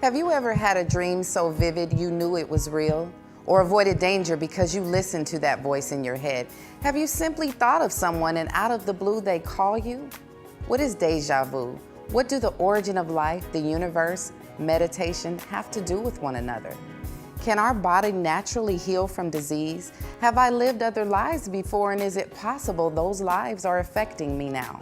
Have you ever had a dream so vivid you knew it was real? Or avoided danger because you listened to that voice in your head? Have you simply thought of someone and out of the blue they call you? What is deja vu? What do the origin of life, the universe, meditation have to do with one another? Can our body naturally heal from disease? Have I lived other lives before, and is it possible those lives are affecting me now?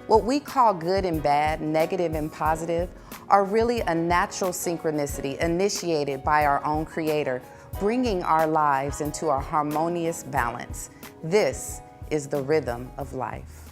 What we call good and bad, negative and positive, are really a natural synchronicity initiated by our own Creator, bringing our lives into a harmonious balance. This is the rhythm of life.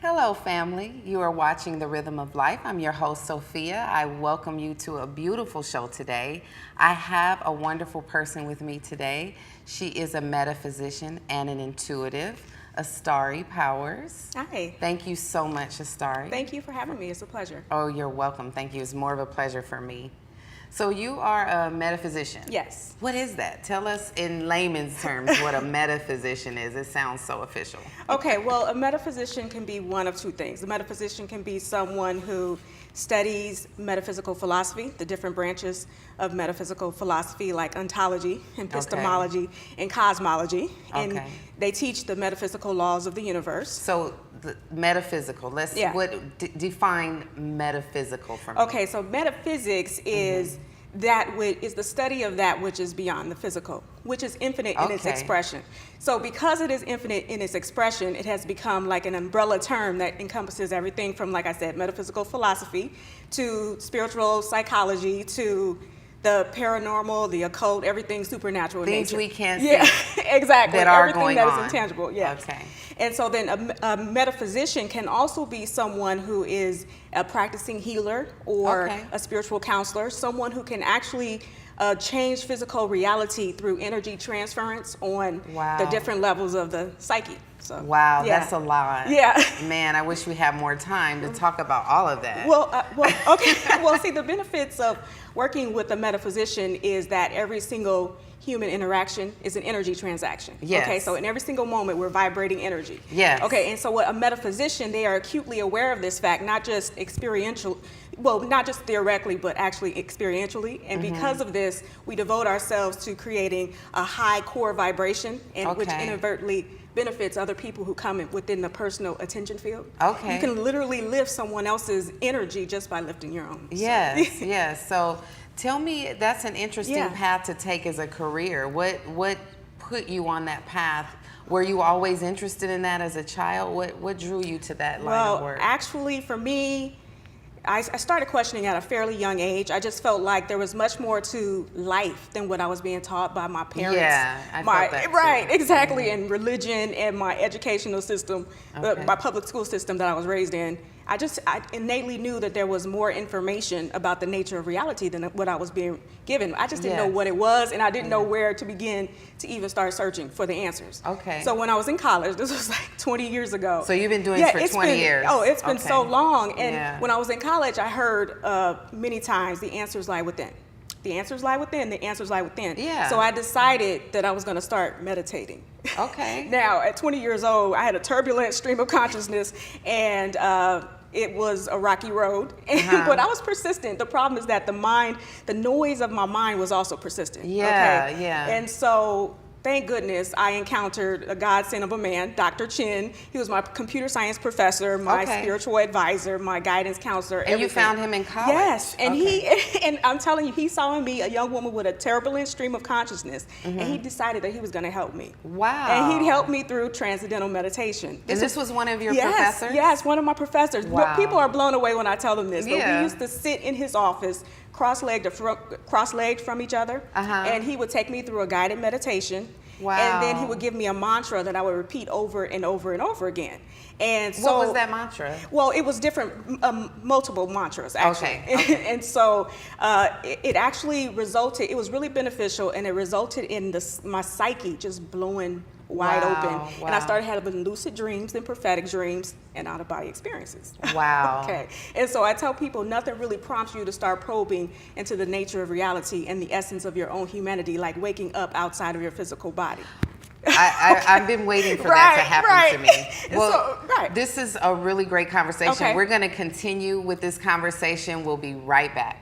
Hello family, you are watching The Rhythm of Life. I'm your host Sophia. I welcome you to a beautiful show today. I have a wonderful person with me today. She is a metaphysician and an intuitive, Estari Powers. Hi. Thank you so much, Estari. Thank you for having me. It's a pleasure. Oh, you're welcome. Thank you. It's more of a pleasure for me. So you are a metaphysician. Yes. What is that? Tell us in layman's terms what a metaphysician is. It sounds so official. Okay, well, a metaphysician can be one of two things. A metaphysician can be someone who studies metaphysical philosophy, the different branches of metaphysical philosophy like ontology, epistemology, and cosmology. And they teach the metaphysical laws of the universe. So the metaphysical, define metaphysical for me. Okay, so metaphysics is that which is the study of that which is beyond the physical, which is infinite in its expression. So because it is infinite in its expression, it has become like an umbrella term that encompasses everything from, like I said, metaphysical philosophy to spiritual psychology to the paranormal, the occult, everything supernatural in nature. Things we can't see. Exactly. That are everything going that on. is intangible. Yes. Okay. And so then a metaphysician can also be someone who is a practicing healer or a spiritual counselor, someone who can actually change physical reality through energy transference on the different levels of the psyche. So, wow, that's a lot. Yeah. Man, I wish we had more time to talk about all of that. Well, okay. Well, see, the benefits of working with a metaphysician is that every single human interaction is an energy transaction. Yes. Okay, so in every single moment we're vibrating energy. Yes. Okay, and so what a metaphysician, they are acutely aware of this fact, not just not just theoretically, but actually experientially. And because of this, we devote ourselves to creating a high core vibration, and which inadvertently benefits other people who come within the personal attention field. Okay. You can literally lift someone else's energy just by lifting your own. Yes, so. Yes. So tell me, that's an interesting path to take as a career. What put you on that path? Were you always interested in that as a child? What drew you to that line of work? Well, actually, for me, I started questioning at a fairly young age. I just felt like there was much more to life than what I was being taught by my parents. Yeah, I felt that too. Right, exactly, and religion and my educational system, my public school system that I was raised in. I innately knew that there was more information about the nature of reality than what I was being given. I just didn't know what it was, and I didn't know where to begin to even start searching for the answers. Okay. So when I was in college, this was like 20 years ago. So you've been doing this for 20 years. Oh, it's been so long. And when I was in college, I heard many times the answers lie within. The answers lie within, the answers lie within. Yeah. So I decided that I was going to start meditating. Okay. Now, at 20 years old, I had a turbulent stream of consciousness, and it was a rocky road, but I was persistent. The problem is that the noise of my mind was also persistent. Yeah, yeah. And so, thank goodness, I encountered a godsend of a man, Dr. Chin. He was my computer science professor, my spiritual advisor, my guidance counselor. And you found him in college? Yes, and and I'm telling you, he saw in me a young woman with a turbulent stream of consciousness, and he decided that he was going to help me. Wow. And he helped me through transcendental meditation. This was one of your professors? Yes, one of my professors. Wow. People are blown away when I tell them this, but we used to sit in his office cross-legged from each other, and he would take me through a guided meditation. Wow. And then he would give me a mantra that I would repeat over and over and over again. And so, what was that mantra? Well, it was different, multiple mantras, actually. Okay. And so it actually resulted, it was really beneficial, and it resulted in my psyche just blowing wide open. Wow. And I started having lucid dreams and prophetic dreams and out-of-body experiences. Wow. Okay. And so I tell people nothing really prompts you to start probing into the nature of reality and the essence of your own humanity, like waking up outside of your physical body. I've been waiting for that to happen to me. Well, this is a really great conversation. Okay. We're going to continue with this conversation. We'll be right back.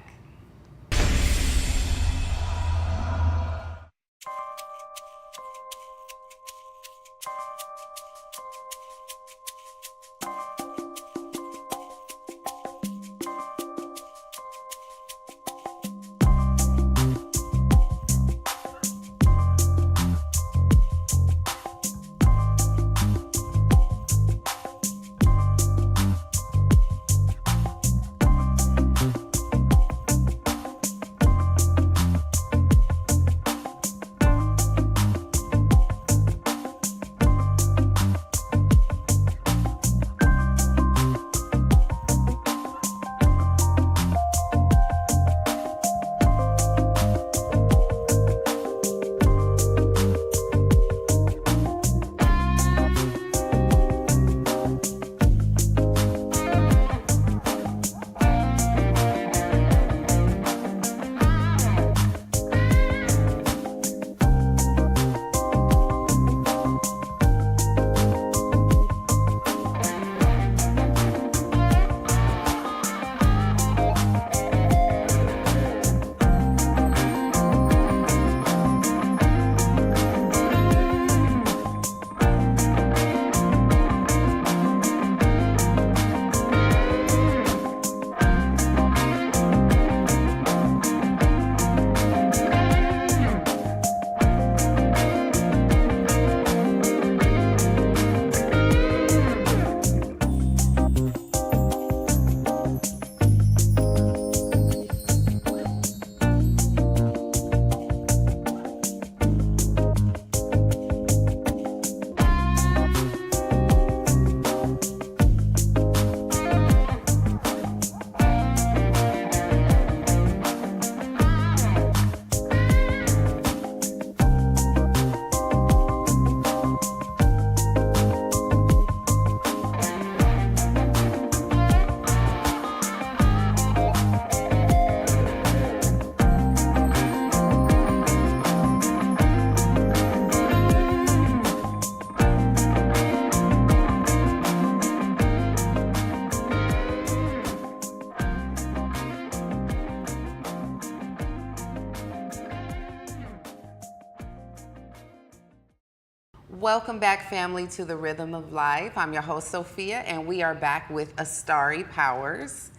Welcome back, family, to The Rhythm of Life. I'm your host, Sophia, and we are back with Estari Powers.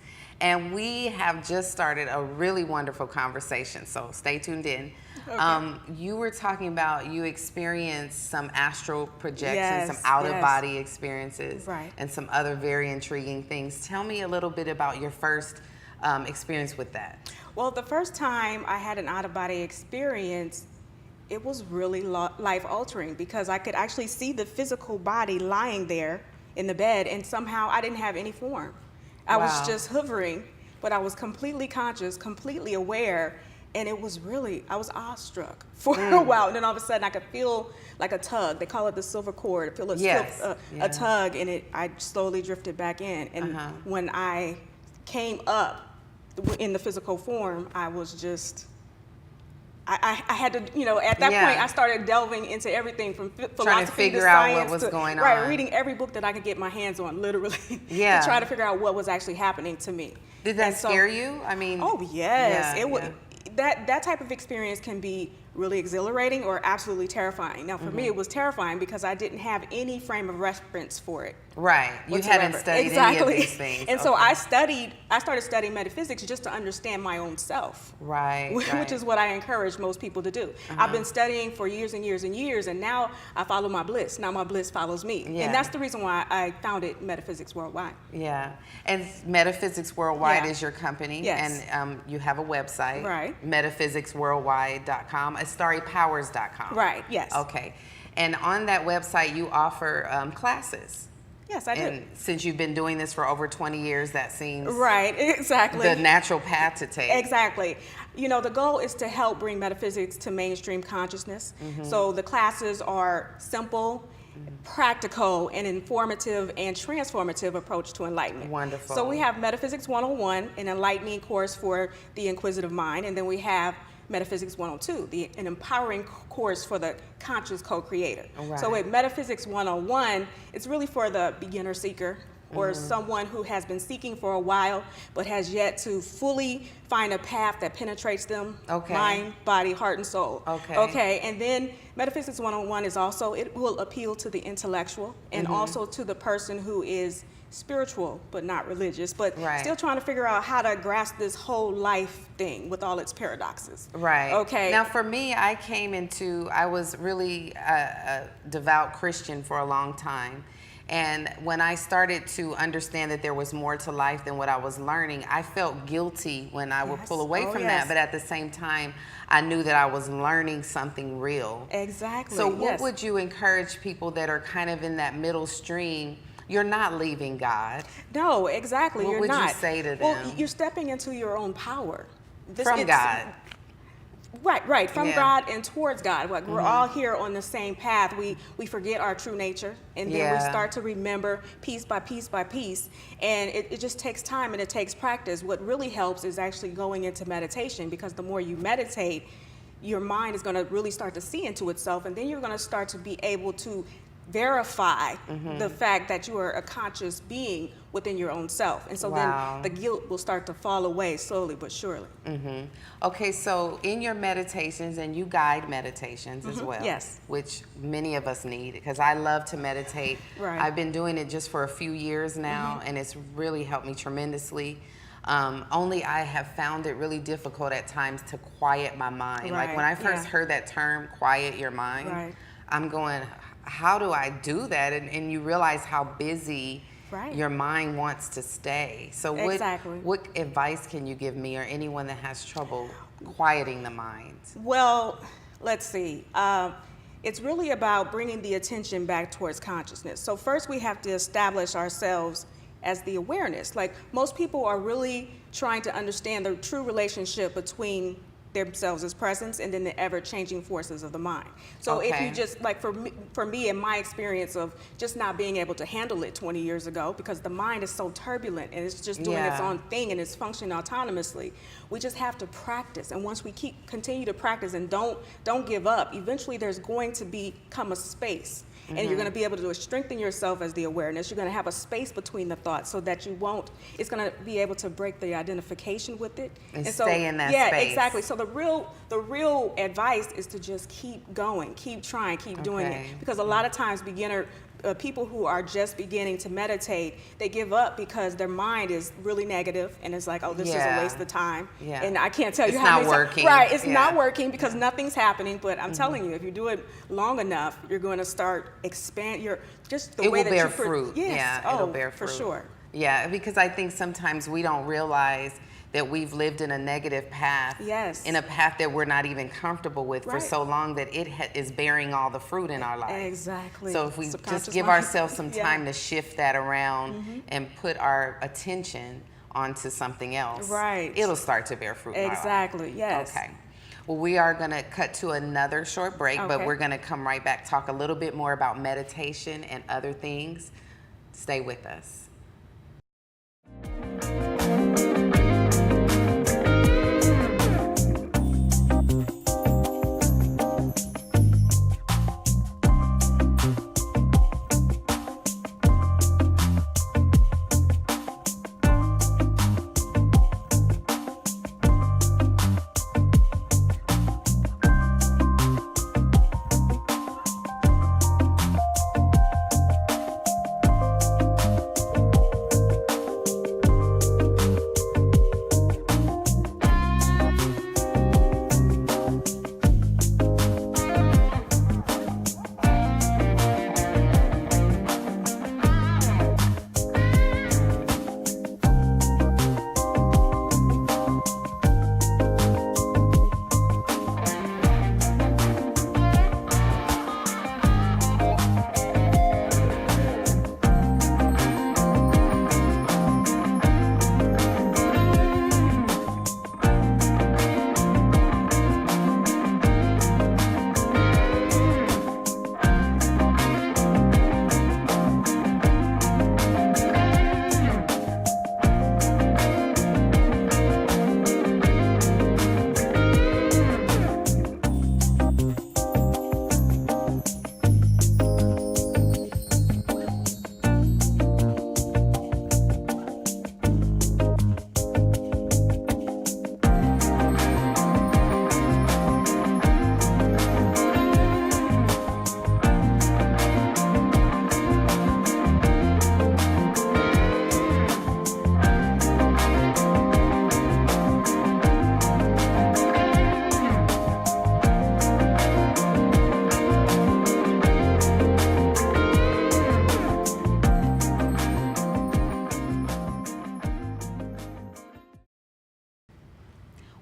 And we have just started a really wonderful conversation, so stay tuned in. Okay. You were talking about you experienced some astral projections, some out-of-body experiences, and some other very intriguing things. Tell me a little bit about your first experience with that. Well, the first time I had an out-of-body experience, it was really life-altering because I could actually see the physical body lying there in the bed, and somehow I didn't have any form. I was just hovering, but I was completely conscious, completely aware, and it was really, I was awestruck for a while. And then all of a sudden I could feel like a tug. They call it the silver cord. I feel a tug, and I slowly drifted back in. And when I came up in the physical form, I was just, I had to, you know, at that point, I started delving into everything from philosophy trying to figure to out science what was going on. Right, reading every book that I could get my hands on, literally, to try to figure out what was actually happening to me. Did that scare you? I mean, oh yes, it would. That type of experience can be really exhilarating or absolutely terrifying. Now, for me, it was terrifying because I didn't have any frame of reference for it. Right. You hadn't studied any of these things. And so I started studying metaphysics just to understand my own self. Right. Which is what I encourage most people to do. I've been studying for years and years and years, and now I follow my bliss. Now my bliss follows me. And that's the reason why I founded Metaphysics Worldwide. Yeah. And Metaphysics Worldwide is your company. Yes. And you have a website. Right. metaphysicsworldwide.com. estaripowers.com. Right, yes. Okay. And on that website, you offer classes. Yes, I do. And since you've been doing this for over 20 years, that seems right, exactly the natural path to take. Exactly. You know, the goal is to help bring metaphysics to mainstream consciousness. So the classes are simple, practical, and informative and transformative approach to enlightenment. Wonderful. So we have Metaphysics 101, an enlightening course for the inquisitive mind, and then we have Metaphysics 102, an empowering course for the conscious co-creator. Right. So with Metaphysics 101, it's really for the beginner seeker or someone who has been seeking for a while but has yet to fully find a path that penetrates them, mind, body, heart, and soul. Okay, and then Metaphysics 101 is also, it will appeal to the intellectual and also to the person who is spiritual but not religious, but still trying to figure out how to grasp this whole life thing with all its paradoxes. Right. Okay. Now for me, I was really a devout Christian for a long time. And when I started to understand that there was more to life than what I was learning, I felt guilty when I would pull away from that. But at the same time, I knew that I was learning something real. Exactly. So what would you encourage people that are kind of in that middle stream? You're not leaving God. No, exactly. What you're would not. you say to them? Well, you're stepping into your own power. From God. Right, from God and towards God. Like we're all here on the same path. We forget our true nature, and then we start to remember piece by piece by piece. And it just takes time and it takes practice. What really helps is actually going into meditation, because the more you meditate, your mind is going to really start to see into itself, and then you're going to start to be able to verify the fact that you are a conscious being within your own self. And so then the guilt will start to fall away slowly but surely. Okay, so in your meditations, and you guide meditations as well, which many of us need, because I love to meditate. I've been doing it just for a few years now, and it's really helped me tremendously. Only I have found it really difficult at times to quiet my mind. Like when I first heard that term, quiet your mind, I'm going, how do I do that? And you realize how busy your mind wants to stay. So what advice can you give me or anyone that has trouble quieting the mind? Well, let's see. It's really about bringing the attention back towards consciousness. So first we have to establish ourselves as the awareness. Like most people are really trying to understand the true relationship between themselves as presence and then the ever-changing forces of the mind. So if you just, like for me in my experience of just not being able to handle it 20 years ago, because the mind is so turbulent and it's just doing its own thing and it's functioning autonomously, we just have to practice. And once we continue to practice and don't give up, eventually there's going to become a space. And you're going to be able to strengthen yourself as the awareness. You're going to have a space between the thoughts so that you won't, it's going to be able to break the identification with it. And stay in that space. Yeah, exactly. So the real advice is to just keep going, keep trying, keep doing it. Because a lot of times people who are just beginning to meditate, they give up because their mind is really negative and it's like, oh, this is a waste of time. And I can't tell you how many times. Right, it's not working because nothing's happening. But I'm telling you, if you do it long enough, you're going to start expand your it will bear fruit. Yes. It'll bear fruit. For sure. Yeah, because I think sometimes we don't realize that we've lived in a negative path, in a path that we're not even comfortable with for so long that it is bearing all the fruit in our life. Exactly. So if we just give ourselves some time to shift that around and put our attention onto something else, it'll start to bear fruit in our life. Exactly, yes. Okay. Well, we are going to cut to another short break, but we're going to come right back, talk a little bit more about meditation and other things. Stay with us.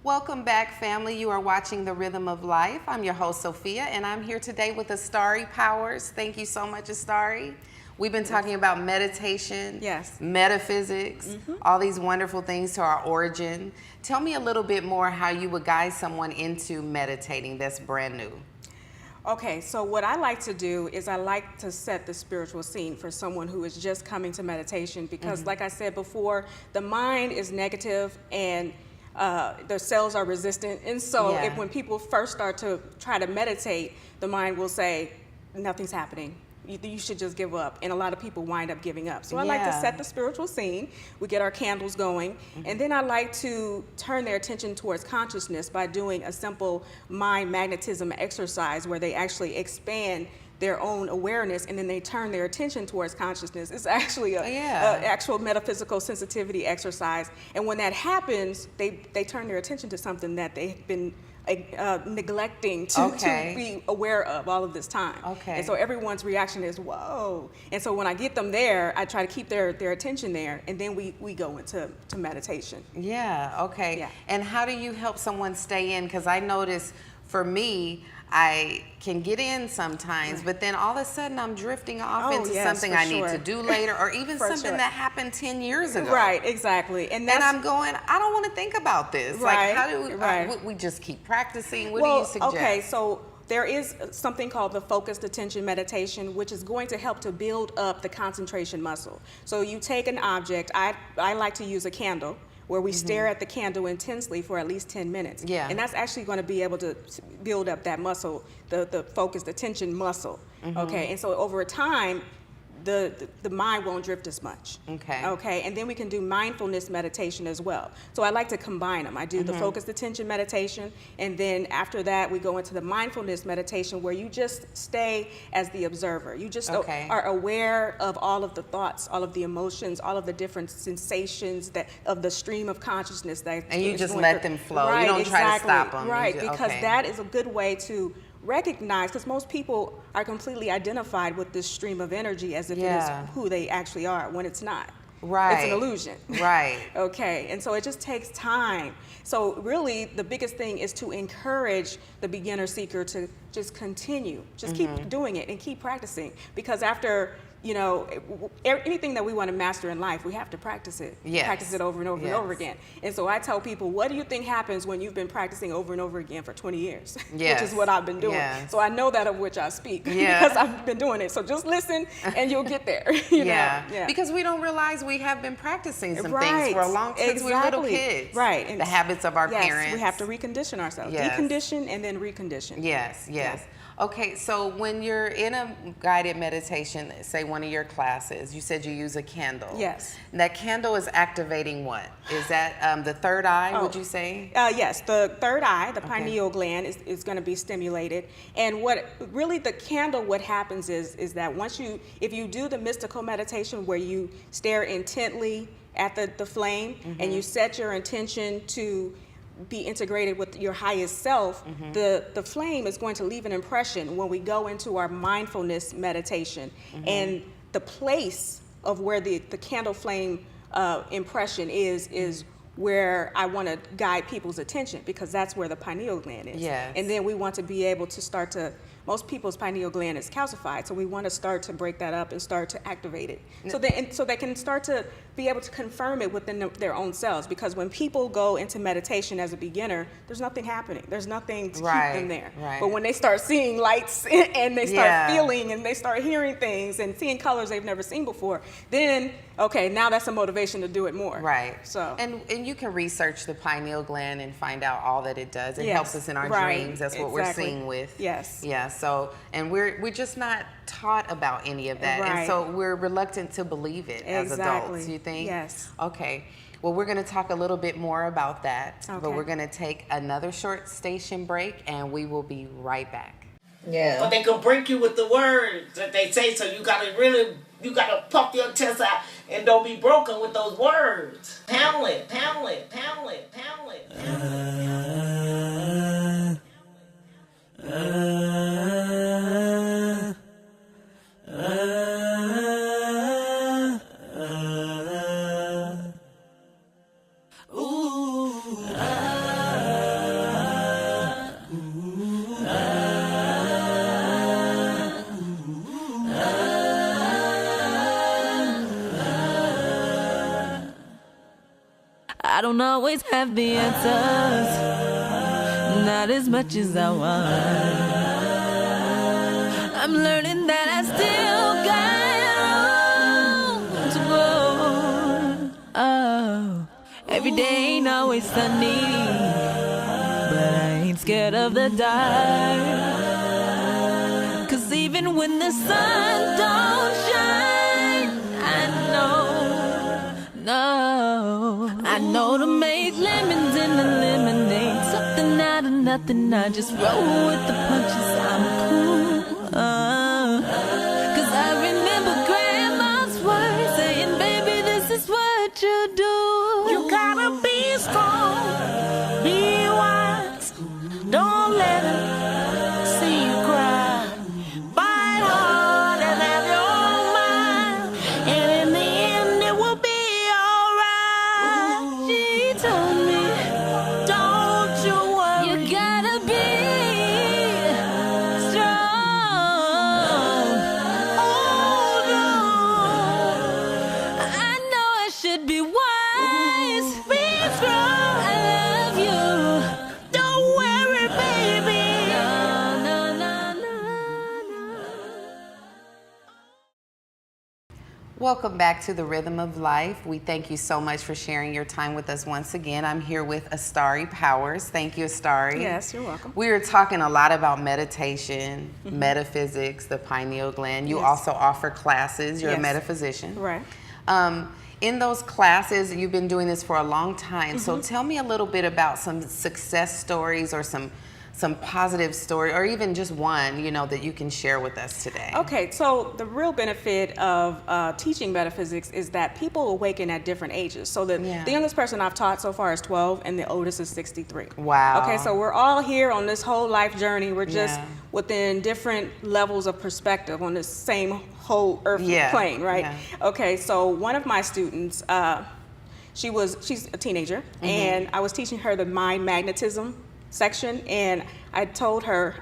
Welcome back, family. You are watching The Rhythm of Life. I'm your host, Sophia, and I'm here today with Estari Powers. Thank you so much, Estari. We've been talking about meditation, metaphysics, all these wonderful things to our origin. Tell me a little bit more how you would guide someone into meditating that's brand new. Okay, so what I like to do is I like to set the spiritual scene for someone who is just coming to meditation because, like I said before, the mind is negative and the cells are resistant. And so when people first start to try to meditate, the mind will say, nothing's happening. You should just give up. And a lot of people wind up giving up. So I like to set the spiritual scene. We get our candles going. And then I like to turn their attention towards consciousness by doing a simple mind magnetism exercise where they actually expand their own awareness and then they turn their attention towards consciousness. It's actually a actual metaphysical sensitivity exercise. And when that happens, they turn their attention to something that they've been neglecting to be aware of all of this time. And so everyone's reaction is, whoa. And so when I get them there, I try to keep their attention there, and then we go into meditation. And how do you help someone stay in? Because I notice for me, I can get in sometimes, but then all of a sudden I'm drifting off into something I need to do later, or even something that happened 10 years ago. Right, exactly. And I'm going, I don't want to think about this. Like, how do we just keep practicing? What do you suggest? Okay, so there is something called the focused attention meditation, which is going to help to build up the concentration muscle. So you take an object, I like to use a candle, where we stare at the candle intensely for at least 10 minutes. And that's actually going to be able to build up that muscle, the focused attention muscle. And so over time, the mind won't drift as much. And then we can do mindfulness meditation as well. So I like to combine them. I do the focused attention meditation, and then after that we go into the mindfulness meditation where you just stay as the observer. You just are aware of all of the thoughts, all of the emotions, all of the different sensations of the stream of consciousness that and you just let them flow. You don't try to stop them. Because that is a good way to recognize, because most people are completely identified with this stream of energy as if it is who they actually are, when it's not. It's an illusion. And so it just takes time. So really the biggest thing is to encourage the beginner seeker to just continue, just keep doing it and keep practicing, because after anything that we want to master in life, we have to practice it. Practice it over and over and over again. And so I tell people, what do you think happens when you've been practicing over and over again for 20 years? Which is what I've been doing. So I know that of which I speak because I've been doing it. So just listen and you'll get there. You know? Because we don't realize we have been practicing some things for a long time since we were little kids. And the habits of our parents. We have to recondition ourselves. Decondition and then recondition. Okay, so when you're in a guided meditation, say one of your classes, you said you use a candle. And that candle is activating what? Is that the third eye, would you say? Yes, the third eye, the pineal gland, is going to be stimulated. And what really the candle, what happens is that if you do the mystical meditation where you stare intently at the flame and you set your intention to be integrated with your highest self, the flame is going to leave an impression when we go into our mindfulness meditation. And the place of where the candle flame impression is where I want to guide people's attention, because that's where the pineal gland is. And then we want to be able to start to, most people's pineal gland is calcified, so we want to start to break that up and start to activate it. So they can start to be able to confirm it within their own selves, because when people go into meditation as a beginner, there's nothing happening. There's nothing to keep them there. But when they start seeing lights and they start feeling and they start hearing things and seeing colors they've never seen before, then now that's a motivation to do it more. So and you can research the pineal gland and find out all that it does. It helps us in our dreams. That's what we're seeing with. So, and we're just not taught about any of that. And so we're reluctant to believe it as adults, you think? Okay. Well, we're going to talk a little bit more about that, but we're going to take another short station break and we will be right back. But they can break you with the words that they say, so you got to puff your chest out and don't be broken with those words. Hamlet. I don't always have the answers, not as much as I want. I'm learning that I still got room to grow. Oh, every day ain't always sunny, but I ain't scared of the dark. 'Cause even when the sun don't shine, I know to make lemons in the lemonade. Something out of nothing, I just roll with the punches. I'm cool. 'Cause I remember grandma's words saying, baby, this is what you do. You gotta be strong, be wise, don't let them see you cry. Fight hard and have your own mind, and in the end it will be alright. She told me, Don't you worry. you gotta be strong. Hold on. I know I should be wise. Be strong. I love you. Don't worry, baby. No, no, no, no, no. Welcome back to the Rhythm of Life. We thank you so much for sharing your time with us once again. I'm here with Estari Powers. Thank you, Estari. Yes, you're welcome. We were talking a lot about meditation, metaphysics, the pineal gland. You Yes. also offer classes. You're a Yes. metaphysician. Right. In those classes, you've been doing this for a long time. So tell me a little bit about some success stories or some positive story, or even just one, that you can share with us today. Okay, so the real benefit of teaching metaphysics is that people awaken at different ages. So the youngest person I've taught so far is 12, and the oldest is 63. Wow. Okay, so we're all here on this whole life journey. We're just within different levels of perspective on this same whole earth plane, right? Yeah. Okay, so one of my students, she's a teenager, and I was teaching her the mind magnetism section, and I showed her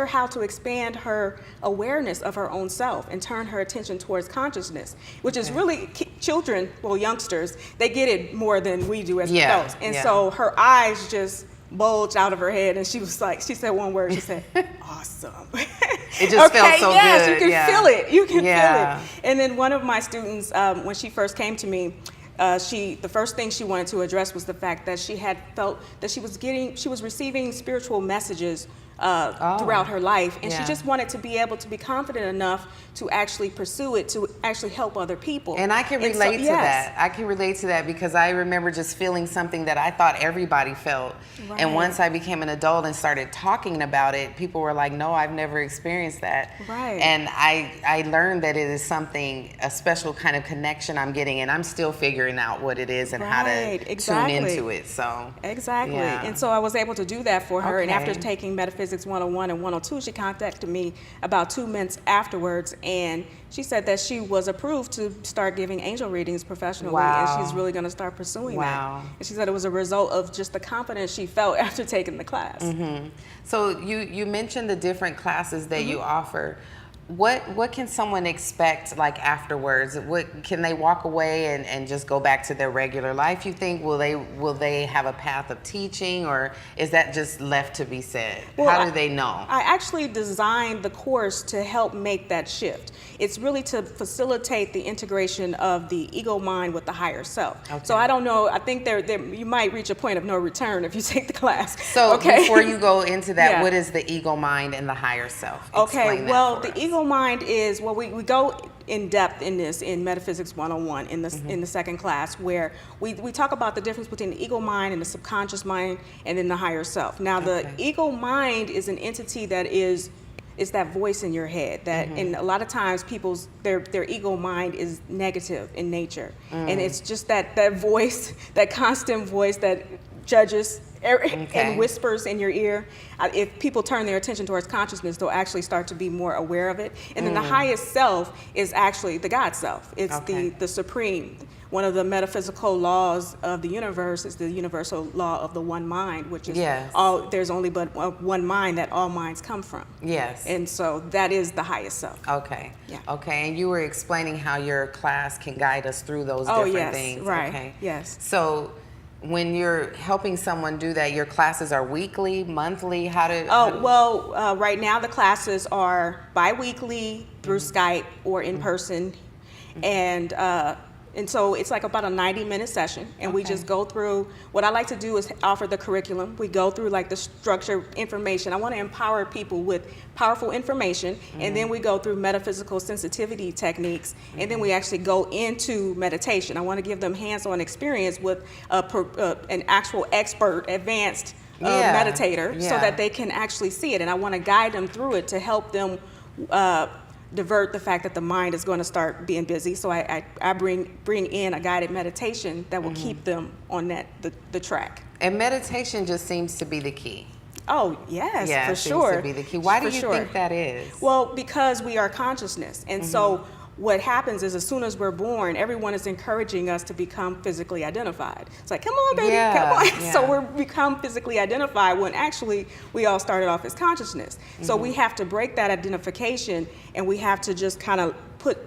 how to expand her awareness of her own self and turn her attention towards consciousness, which is really children, youngsters, they get it more than we do as adults. And so her eyes just bulged out of her head, and she said one word, she said, awesome. It just felt so yes, good. you can feel it. You can feel it. And then one of my students, when she first came to me, the first thing she wanted to address was the fact that she had felt that she was receiving spiritual messages throughout her life, and she just wanted to be able to be confident enough to actually pursue it, to actually help other people. And I can relate to that. I can relate to that because I remember just feeling something that I thought everybody felt. Right. And once I became an adult and started talking about it, people were like, no, I've never experienced that. Right. And I learned that it is something, a special kind of connection I'm getting, and I'm still figuring out what it is and how to tune into it. So exactly. And so I was able to do that for her. And after taking Metaphysics 101 and 102, she contacted me about 2 months afterwards, and she said that she was approved to start giving angel readings professionally, and she's really going to start pursuing that. And she said it was a result of just the confidence she felt after taking the class. So you mentioned the different classes that you offer. What can someone expect like afterwards? What can they walk away and just go back to their regular life, you think? Will they have a path of teaching, or is that just left to be said? Well, how do they know? I actually designed the course to help make that shift. It's really to facilitate the integration of the ego mind with the higher self. So I don't know, I think you might reach a point of no return if you take the class. So before you go into that, what is the ego mind and the higher self? Explain that well, for the us. ego mind is, we go in depth in this in Metaphysics 101 in the second class, where we talk about the difference between the ego mind and the subconscious mind and then the higher self. Now the ego mind is an entity that is that voice in your head that, and a lot of times their ego mind is negative in nature, and it's just that voice, that constant voice that judges and whispers in your ear. If people turn their attention towards consciousness, they'll actually start to be more aware of it. And then the highest self is actually the God self. It's the supreme. One of the metaphysical laws of the universe is the universal law of the one mind, which is there's only but one mind that all minds come from. Yes. And so that is the highest self. Okay. Yeah. Okay. And you were explaining how your class can guide us through those different things. Right. Okay. Yes. So When you're helping someone do that, your classes are weekly, monthly? Right now the classes are bi-weekly through Skype or in person. And so it's like about a 90-minute session, and we just go through, what I like to do is offer the curriculum. We go through like the structured information. I want to empower people with powerful information, and then we go through metaphysical sensitivity techniques, and then we actually go into meditation. I want to give them hands-on experience with an actual expert, advanced meditator, so that they can actually see it. And I want to guide them through it to help them divert the fact that the mind is going to start being busy. So I bring in a guided meditation that will keep them on the track. And meditation just seems to be the key. Oh, yes, for sure. Seems to be the key. Why do you think that is? Well, because we are consciousness. And so what happens is, as soon as we're born, everyone is encouraging us to become physically identified. It's like, come on, baby, come on. Yeah. So we become physically identified when actually we all started off as consciousness. So we have to break that identification, and we have to just kind of put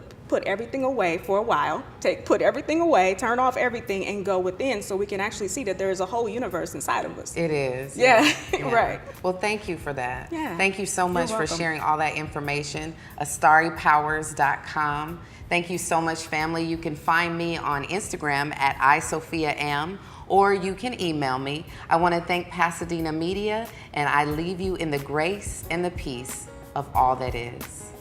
everything away for a while, put everything away, turn off everything, and go within, so we can actually see that there is a whole universe inside of us. It is. Yeah. Right. Well, thank you for that. Yeah. Thank you so much for sharing all that information. EstariPowers.com. Thank you so much, family. You can find me on Instagram at iSophiaM, or you can email me. I want to thank Pasadena Media, and I leave you in the grace and the peace of all that is.